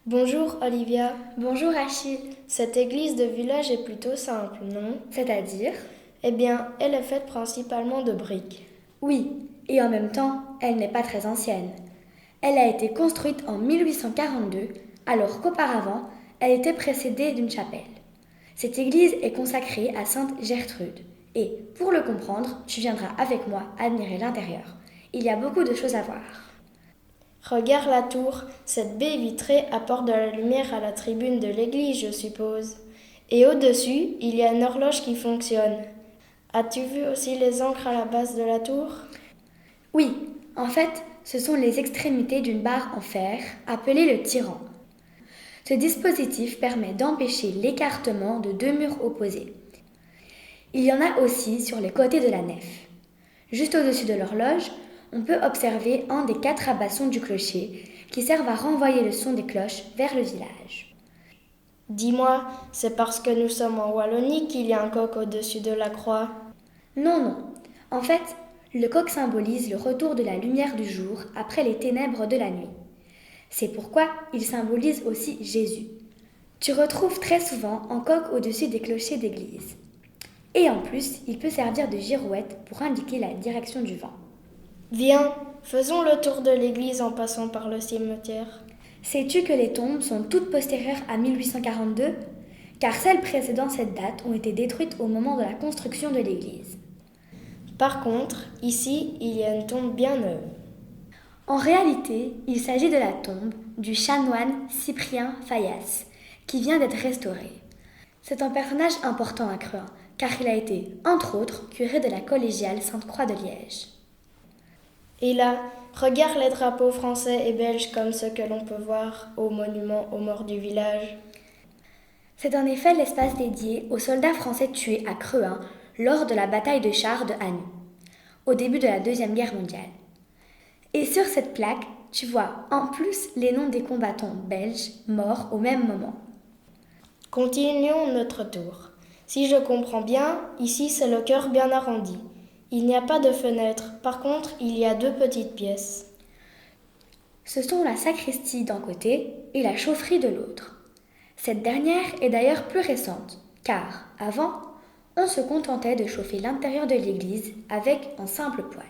Bonjour Olivia. Bonjour Achille. Cette église de village est plutôt simple, non? C'est-à-dire? Eh bien, elle est faite principalement de briques. Oui, et en même temps, elle n'est pas très ancienne. Elle a été construite en 1842, alors qu'auparavant, elle était précédée d'une chapelle. Cette église est consacrée à Sainte Gertrude. Et pour le comprendre, tu viendras avec moi admirer l'intérieur. Il y a beaucoup de choses à voir. Regarde la tour, cette baie vitrée apporte de la lumière à la tribune de l'église, je suppose. Et au-dessus, il y a une horloge qui fonctionne. As-tu vu aussi les ancres à la base de la tour? Oui, en fait, ce sont les extrémités d'une barre en fer appelée le tirant. Ce dispositif permet d'empêcher l'écartement de deux murs opposés. Il y en a aussi sur les côtés de la nef. Juste au-dessus de l'horloge, on peut observer un des quatre abassons du clocher qui servent à renvoyer le son des cloches vers le village. Dis-moi, c'est parce que nous sommes en Wallonie qu'il y a un coq au-dessus de la croix? Non, non. En fait, le coq symbolise le retour de la lumière du jour après les ténèbres de la nuit. C'est pourquoi il symbolise aussi Jésus. Tu retrouves très souvent un coq au-dessus des clochers d'église. Et en plus, il peut servir de girouette pour indiquer la direction du vent. Viens, faisons le tour de l'église en passant par le cimetière. Sais-tu que les tombes sont toutes postérieures à 1842? Car celles précédant cette date ont été détruites au moment de la construction de l'église. Par contre, ici, il y a une tombe bien neuve. En réalité, il s'agit de la tombe du chanoine Cyprien Fayas, qui vient d'être restaurée. C'est un personnage important à Cruin, car il a été, entre autres, curé de la collégiale Sainte-Croix de Liège. Et là, regarde les drapeaux français et belges comme ceux que l'on peut voir au monument aux morts du village. C'est en effet l'espace dédié aux soldats français tués à Cruin lors de la bataille de Chars de Hanau, au début de la Deuxième Guerre mondiale. Et sur cette plaque, tu vois en plus les noms des combattants belges morts au même moment. Continuons notre tour. Si je comprends bien, ici c'est le chœur bien arrondi. Il n'y a pas de fenêtre, par contre il y a deux petites pièces. Ce sont la sacristie d'un côté et la chaufferie de l'autre. Cette dernière est d'ailleurs plus récente, car avant, on se contentait de chauffer l'intérieur de l'église avec un simple poêle.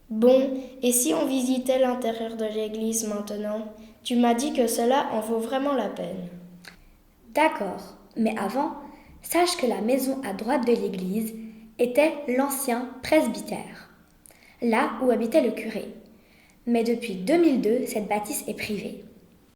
Bon, et si on visitait l'intérieur de l'église maintenant? Tu m'as dit que cela en vaut vraiment la peine. D'accord, mais avant, sache que la maison à droite de l'église était l'ancien presbytère, là où habitait le curé. Mais depuis 2002, cette bâtisse est privée.